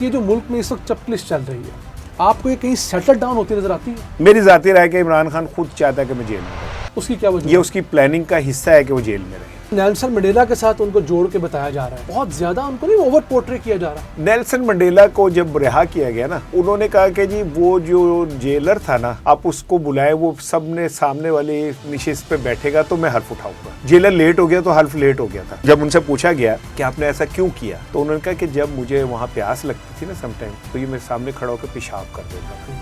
یہ جو ملک میں اس وقت چپلش چل رہی ہے، آپ کو یہ کہیں سیٹل ڈاؤن ہوتی نظر آتی ہے؟ میری ذاتی رائے کہ عمران خان خود چاہتا ہے کہ میں جیل میں رہوں۔ اس کی کیا وجہ؟ یہ اس کی پلاننگ کا حصہ ہے کہ وہ جیل میں رہے۔ نیلسن منڈیلا کے ساتھ ان کو جوڑ کے بتایا جا رہا ہے، بہت زیادہ ان کو نہیں اوور پورٹری کیا جا رہا۔ نیلسن منڈیلا کو جب رہا کیا گیا نا، انہوں نے کہا کہ جی وہ جو جیلر تھا نا، آپ اس کو بلائے، وہ سب نے سامنے والی نشست پہ بیٹھے گا تو میں حلف اٹھاؤں گا۔ جیلر لیٹ ہو گیا تو حلف لیٹ ہو گیا تھا۔ جب ان سے پوچھا گیا کہ آپ نے ایسا کیوں کیا تو انہوں نے کہا کہ جب مجھے وہاں پیاس لگتی تھی نا سم ٹائم، تو یہ میرے سامنے کھڑا ہو کے پیشاب کر دیتا تھا،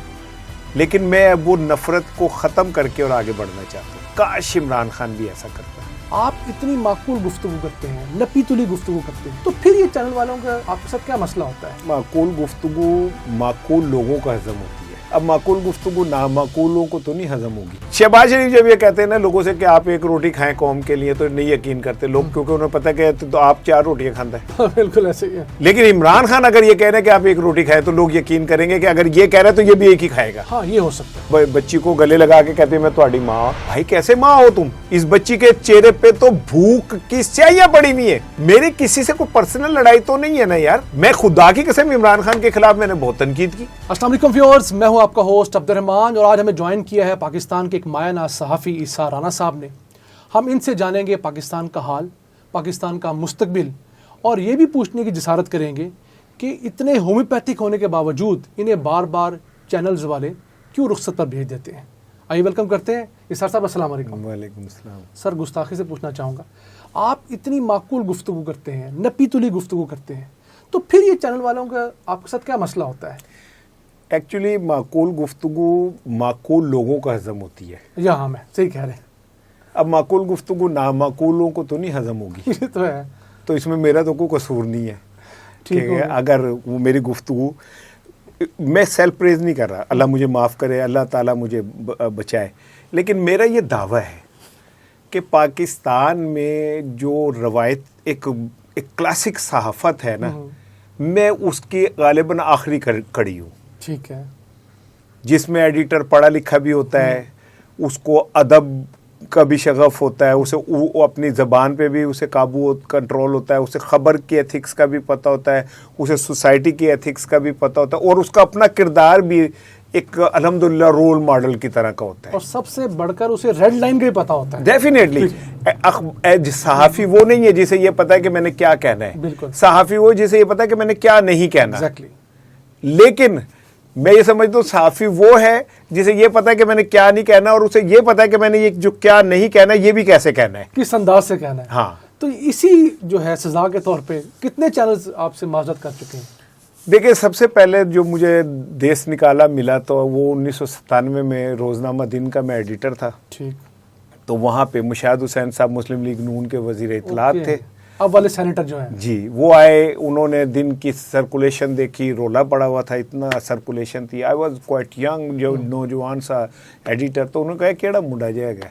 لیکن میں وہ نفرت کو ختم کر کے اور آگے بڑھنا چاہتا ہوں۔ کاش عمران خان بھی ایسا کرتا۔ آپ اتنی معقول گفتگو کرتے ہیں، نپی تلی گفتگو کرتے ہیں، تو پھر یہ چینل والوں کا آپ کے ساتھ کیا مسئلہ ہوتا ہے؟ معقول گفتگو معقول لوگوں کا ہضم ہوتی ہے، اب معقول گفتگو نامعقولوں کو تو نہیں ہضم ہوگی۔ شہباز شریف جب یہ کہتے ہیں نا لوگوں سے کہ آپ ایک روٹی کھائیں قوم کے لیے، تو نہیں یقین کرتے لوگ، کیونکہ انہیں پتہ کہ تو آپ 4 روٹیاں کھاتا ہے۔ بالکل ایسے ہی ہے۔ لیکن عمران خان اگر یہ کہہ رہے ہیں کہ آپ ایک روٹی کھائیں تو لوگ یقین کریں گے کہ اگر یہ کہہ رہے ہیں تو یہ بھی ایک ہی کھائے گا۔ ہاں یہ ہو سکتا ہے۔ بچی کو گلے لگا کے کہتے ہیں میں تمہاری ماں ہوں۔ بھائی کیسے ماں ہو تم؟ اس بچی کے چہرے پہ تو بھوک کی سیاہیاں پڑی ہوئی ہیں۔ میری کسی سے کوئی پرسنل لڑائی تو نہیں ہے نا یار۔ میں خدا کی قسم عمران خان کے خلاف میں نے بہت تنقید کی۔ السلام علیکم ویورز، میں ہوں آپ کا ہوسٹ عبدالرحمان، اور آج ہمیں جوائن کیا ہے پاکستان کے ایک مایہ ناز صحافی عیسیٰ رانا صاحب نے۔ ہم ان سے جانیں گے پاکستان کا حال، پاکستان کا مستقبل، اور یہ بھی پوچھنے کی جسارت کریں گے کہ اتنے ہومیوپیتھک ہونے کے باوجود انہیں بار بار چینلز والے کیوں رخصت پر بھیج دیتے ہیں۔ آئیے ویلکم کرتے ہیں عیسیٰ صاحب۔ السلام علیکم۔ وعلیکم السلام۔ سر گستاخی سے پوچھنا چاہوں گا، آپ اتنی معقول گفتگو کرتے ہیں، نپی تلی گفتگو کرتے ہیں، تو پھر یہ چینل والوں کا آپ کے ساتھ کیا مسئلہ ہوتا ہے؟ ایکچولی معقول گفتگو معقول لوگوں کا ہضم ہوتی ہے۔ یہاں میں صحیح کہہ رہے ہیں۔ اب معقول گفتگو نامعقولوں کو تو نہیں ہضم ہوگی، یہ تو ہے۔ تو اس میں میرا تو کوئی قصور نہیں ہے ٹھیک کہ ہو گیا۔ اگر وہ میری گفتگو، میں سیلف پریز نہیں کر رہا، اللہ مجھے معاف کرے، اللہ تعالیٰ مجھے بچائے، لیکن میرا یہ دعویٰ ہے کہ پاکستان میں جو روایت ایک کلاسک صحافت ہے نا، میں اس کی غالباً آخری کڑی ہوں۔ ٹھیک ہے۔ جس میں ایڈیٹر پڑھا لکھا بھی ہوتا ہے، اس کو ادب کا بھی شغف ہوتا ہے، اسے اپنی زبان پہ بھی اسے قابو کنٹرول ہوتا ہے، اسے خبر کی ایتھکس کا بھی پتہ ہوتا ہے، اسے سوسائٹی کی ایتھکس کا بھی پتہ ہوتا ہے، اور اس کا اپنا کردار بھی ایک الحمدللہ رول ماڈل کی طرح کا ہوتا ہے، اور سب سے بڑھ کر اسے ریڈ لائن کا بھی پتہ ہوتا ہے۔ ڈیفینیٹلی صحافی وہ نہیں ہے جسے یہ پتا ہے کہ میں نے کیا کہنا ہے، بالکل۔ صحافی وہ جسے یہ پتا ہے کہ میں نے کیا نہیں کہنا۔ ایگزیکٹلی۔ لیکن میں یہ سمجھتا ہوں صحافی وہ ہے جسے یہ پتا ہے کہ میں نے کیا نہیں کہنا، اور اسے یہ پتا ہے کہ میں نے یہ جو کیا نہیں کہنا یہ بھی کیسے کہنا ہے، کس انداز سے کہنا ہے۔ ہاں۔ تو اسی جو ہے سزا کے طور پہ کتنے چینلز آپ سے معذرت کر چکے ہیں؟ دیکھیں، سب سے پہلے جو مجھے دیس نکالا ملا تو وہ 1997 میں روزنامہ دن کا میں ایڈیٹر تھا۔ ٹھیک۔ تو وہاں پہ مشاہد حسین صاحب مسلم لیگ نون کے وزیر اطلاعات تھے، اب والے سینیٹر جو ہیں۔ جی، وہ آئے، انہوں نے دن کی سرکولیشن دیکھی، رولا پڑا ہوا تھا، اتنا سرکولیشن تھی۔ آئی واز کوائٹ ینگ، جو نوجوان سا ایڈیٹر، تو انہوں نے کہا کیڑا منڈا جائے گا،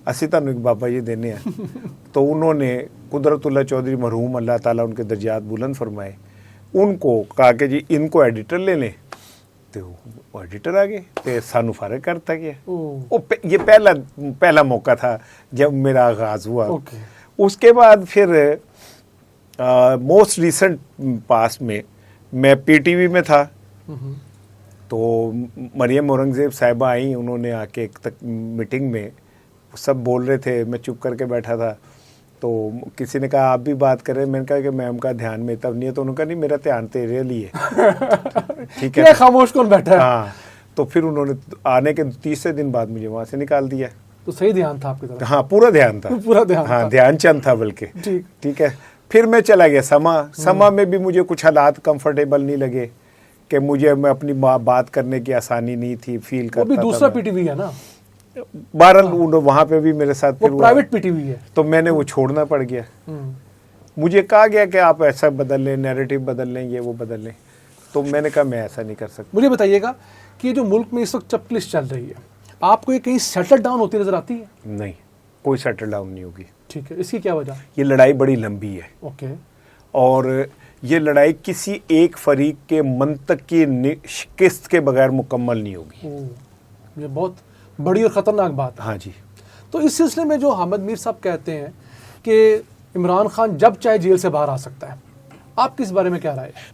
اسی تانوں ایک بابا یہ دینے ہیں۔ تو انہوں نے قدرت اللہ چودھری مرحوم، اللہ تعالیٰ ان کے درجات بلند فرمائے، ان کو کہا کہ جی ان کو ایڈیٹر لے لیں، تو وہ ایڈیٹر آ گئے، تو سانو فارغ کرتا گیا۔ یہ پہلا موقع تھا جب میرا آغاز ہوا۔ اس کے بعد پھر موسٹ ریسنٹ پاس میں پی ٹی وی میں تھا، تو مریم اورنگزیب صاحبہ آئیں، انہوں نے آ کے ایک میٹنگ میں سب بول رہے تھے، میں چپ کر کے بیٹھا تھا، تو کسی نے کہا آپ بھی بات کریں، میں نے کہا کہ میم کا دھیان میں تب نہیں ہے، تو انہوں نے کہا نہیں میرا دھیان تیرے لیے ہے۔ ٹھیک ہے، خاموش کون بیٹھا ہے؟ ہاں۔ تو پھر انہوں نے آنے کے تیسرے دن بعد مجھے وہاں سے نکال دیا۔ تو صحیح دھیان تھا آپ کی طرف؟ ہاں، پورا دھیان تھا، پورا دھیان، ہاں دھیان چند تھا بلکہ۔ ٹھیک ہے۔ پھر میں چلا گیا سما میں بھی مجھے کچھ حالات کمفرٹیبل نہیں لگے، کہ میں اپنی بات کرنے کی آسانی نہیں تھی، فیل کرتا تھا۔ وہ بھی دوسرا پی ٹی وی ہے نا، بہرحال وہاں پہ بھی میرے ساتھ وہ پرائیویٹ پی ٹی وی ہے، تو میں نے وہ چھوڑنا پڑ گیا۔ مجھے کہا گیا کہ آپ ایسا بدل لیں، نیریٹو بدل لیں، یہ وہ بدل لیں، تو میں نے کہا میں ایسا نہیں کر سکتا۔ مجھے بتائیے گا کہ یہ جو ملک میں اس وقت چپلش چل رہی ہے، آپ کو یہ کہیں سیٹل ڈاؤن ہوتی نظر آتی ہے؟ نہیں، کوئی سیٹل ڈاؤن نہیں ہوگی۔ ٹھیک ہے، اس کی کیا وجہ؟ یہ لڑائی بڑی لمبی ہے، اوکے، اور یہ لڑائی کسی ایک فریق کے منطق کی شکست کے بغیر مکمل نہیں ہوگی۔ یہ بہت بڑی اور خطرناک بات ہے۔ ہاں جی۔ تو اس سلسلے میں جو حامد میر صاحب کہتے ہیں کہ عمران خان جب چاہے جیل سے باہر آ سکتا ہے، آپ کس بارے میں کیا رائے؟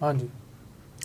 ہاں جی,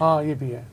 ہاں یہ بھی ہے,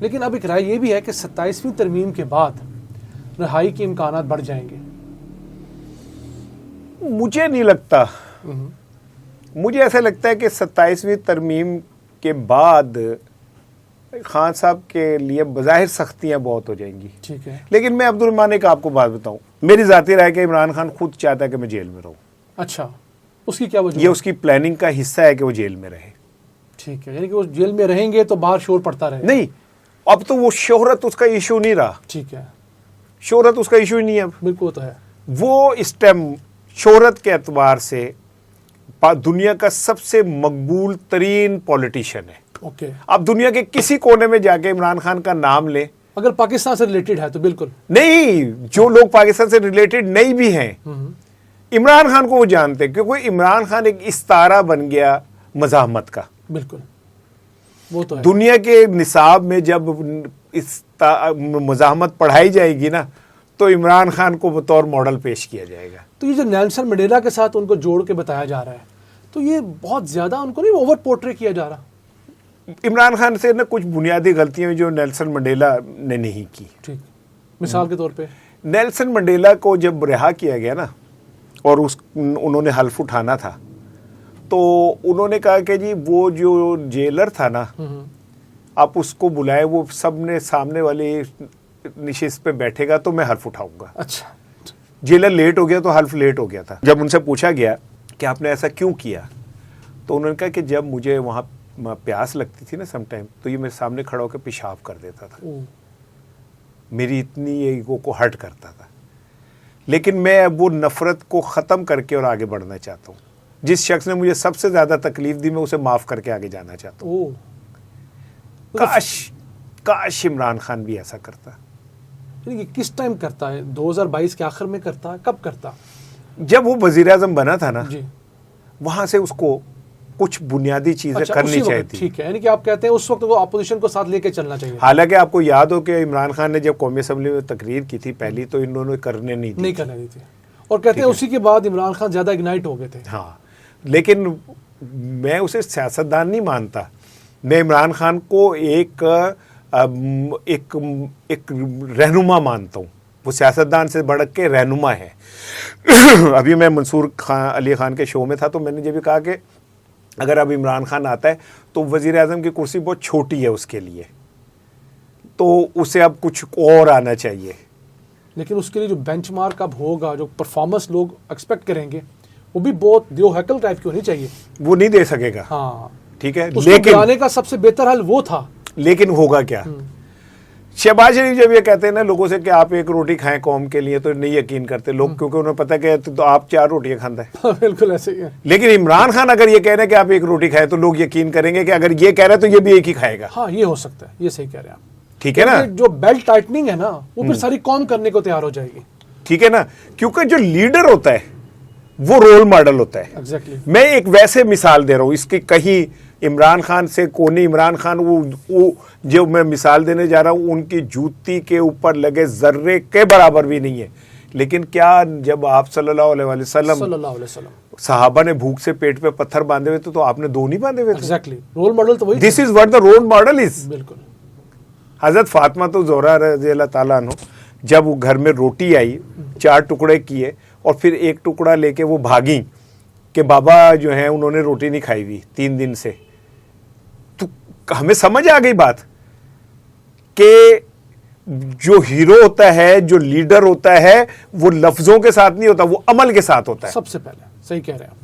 لیکن اب ایک رائے یہ بھی ہے کہ 27ویں ترمیم کے بعد رہائی کے امکانات بڑھ جائیں گے. مجھے نہیں لگتا, مجھے ایسا لگتا ہے کہ 27ویں ترمیم کے بعد خان صاحب کے لیے بظاہر سختیاں بہت ہو جائیں گی. ٹھیک ہے, لیکن میں عبد الرحمان ایک آپ کو بات بتاؤں, میری ذاتی رائے کہ عمران خان خود چاہتا ہے کہ میں جیل میں رہوں. اچھا, اس کی کیا وجہ؟ یہ اس کی پلاننگ کا حصہ ہے کہ وہ جیل میں رہے. ٹھیک ہے, یعنی کہ وہ جیل میں رہیں گے تو باہر شور پڑتا رہے. نہیں, اب تو وہ شہرت اس کا ایشو نہیں رہا. ٹھیک ہے, شہرت اس کا ایشو ہی نہیں ہے. اب بالکل وہ تو ہے. وہ اس ٹائم شہرت کے اعتبار سے دنیا کا سب سے مقبول ترین پولیٹیشین ہے. اوکے, اب دنیا کے کسی کونے میں جا کے عمران خان کا نام لیں, اگر پاکستان سے ریلیٹڈ ہے تو بالکل نہیں, جو لوگ پاکستان سے ریلیٹڈ نہیں بھی ہیں عمران خان کو وہ جانتے ہیں, کیونکہ عمران خان ایک استارہ بن گیا مزاحمت کا. بالکل وہ تو ہے. دنیا کے نصاب میں جب مزاحمت پڑھائی جائے گی نا تو عمران خان کو بطور ماڈل پیش کیا جائے گا. تو یہ جو نیلسن منڈیلا کے ساتھ ان کو جوڑ کے بتایا جا رہا ہے, تو یہ بہت زیادہ ان کو نہیں اوور پورٹری کیا جا رہا؟ عمران خان سے نا کچھ بنیادی غلطیاں جو نیلسن منڈیلا نے نہیں کی. ٹھیک, مثال کے طور پہ نیلسن منڈیلا کو جب رہا کیا گیا نا اور انہوں نے حلف اٹھانا تھا تو انہوں نے کہا کہ جی وہ جو جیلر تھا نا آپ اس کو بلائے, وہ سب نے سامنے والی نشست پہ بیٹھے گا تو میں حلف اٹھاؤں گا. اچھا, جیلر لیٹ ہو گیا تو حلف لیٹ ہو گیا تھا. جب ان سے پوچھا گیا کہ آپ نے ایسا کیوں کیا تو انہوں نے کہا کہ جب مجھے وہاں پیاس لگتی تھی نا سم ٹائم تو یہ میرے سامنے کھڑا ہو کے پیشاب کر دیتا تھا, میری اتنی ایگو کو ہرٹ کرتا تھا. لیکن میں اب وہ نفرت کو ختم کر کے اور آگے بڑھنا چاہتا ہوں. جس شخص نے مجھے سب سے زیادہ تکلیف دی میں اسے معاف کر کے آگے جانا چاہتا ہوں. کاش عمران خان بھی ایسا کرتا. کس ٹائم کرتا ہے؟ 2022 کے آخر میں کرتا ہے؟ کب کرتا؟ جب وہ وزیر اعظم بنا تھا نا جی, وہاں سے اس کو کچھ بنیادی چیزیں کرنی چاہیے تھی. ٹھیک ہے, یعنی کہ آپ کہتے ہیں اس وقت وہ اپوزیشن کو ساتھ لے کے چلنا چاہیے. حالانکہ آپ کو یاد ہو کہ عمران خان نے جب قومی اسمبلی میں تقریر کی تھی پہلی تو انہوں نے کرنے نہیں کرنے دی تھی, اور کہتے ہیں اسی کے بعد عمران خان زیادہ اگنائٹ ہو گئے تھے. ہاں, لیکن میں اسے سیاستدان نہیں مانتا, میں عمران خان کو ایک رہنما مانتا ہوں. وہ سیاستدان سے بڑھ کے رہنما ہے. ابھی میں منصور علی خان کے شو میں تھا تو میں نے یہ بھی کہا کہ اگر اب عمران خان آتا ہے تو وزیر اعظم کی کرسی بہت چھوٹی ہے اس کے لیے, تو اسے اب کچھ اور آنا چاہیے. لیکن اس کے لیے جو بینچ مارک اب ہوگا, جو پرفارمنس لوگ ایکسپیکٹ کریں گے, وہ بھی بہت دیو ہیکل ٹائپ کی ہونی چاہیے. وہ نہیں دے سکے گا. ہاں ٹھیک ہے, لیکن آنے کا سب سے بہتر حل وہ تھا. لیکن ہوگا کیا؟ شہباز شریف جب یہ کہتے ہیں نا لوگوں سے کہ آپ ایک روٹی کھائیں قوم کے لیے تو نہیں یقین کرتے لوگ, کیونکہ انہیں پتہ کہ تو آپ 4 روٹیاں کھاتا ہے. بالکل ایسے ہی ہے. لیکن عمران خان اگر یہ کہہ رہے ہیں کہ آپ ایک روٹی کھائیں تو لوگ یقین کریں گے کہ اگر یہ کہہ رہے ہیں تو یہ بھی ایک ہی کھائے گا. ہاں یہ ہو سکتا ہے, یہ صحیح کہہ رہے ہیں آپ. ٹھیک ہے نا, جو بیلٹ ٹائٹننگ ہے نا وہ پھر ساری قوم کرنے کو تیار ہو جائے گی. ٹھیک ہے نا, کیونکہ جو لیڈر ہوتا ہے وہ رول ماڈل ہوتا ہے. ایگزیکٹلی. میں ایک ویسے مثال دے رہا ہوں اس کی, کہیں عمران خان سے کونی عمران خان وہ جو میں مثال دینے جا رہا ہوں ان کی جوتی کے اوپر لگے ذرے کے برابر بھی نہیں ہے. لیکن کیا جب آپ صلی اللہ علیہ وسلم صحابہ نے بھوک سے پیٹ پہ پتھر باندھے ہوئے تو آپ نے 2 نہیں باندھے ہوئے تھے؟ ایگزیکٹلی, رول ماڈل تو وہی. This is what the role model is. بالکل. حضرت فاطمہ تو زہرا رضی اللہ تعالیٰ عنہ جب وہ گھر میں روٹی آئی 4 ٹکڑے کیے اور پھر 1 ٹکڑا لے کے وہ بھاگیں کہ بابا جو ہیں انہوں نے روٹی نہیں کھائی ہوئی 3 دن سے, تو ہمیں سمجھ آ گئی بات کہ جو ہیرو ہوتا ہے, جو لیڈر ہوتا ہے, وہ لفظوں کے ساتھ نہیں ہوتا, وہ عمل کے ساتھ ہوتا ہے. سب سے پہلے صحیح کہہ رہے ہیں.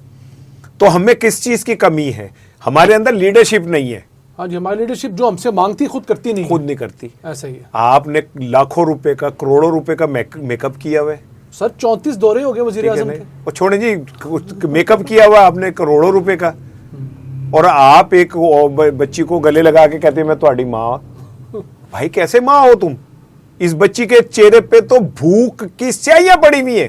تو ہمیں کس چیز کی کمی ہے؟ ہمارے اندر لیڈرشپ نہیں ہے. ہاں جی, ہماری لیڈرشپ جو ہم سے مانگتی خود کرتی نہیں. خود نہیں کرتی. ایسا ہی ہے. آپ نے لاکھوں روپے کا, کروڑوں روپے کا میک اپ کیا ہوا ہے. سر 34 دورے ہو گئے وزیر اعظم کے. اور چھوڑیں جی, میک اپ کیا ہوا آپ نے کروڑوں روپے کا, اور آپ ایک بچی کو گلے لگا کے کہتے ہیں میں تمہاری ماں. بھائی کیسے ماں ہو تم؟ اس بچی کے چہرے پہ تو بھوک کی سیاہیاں پڑی ہوئی ہیں.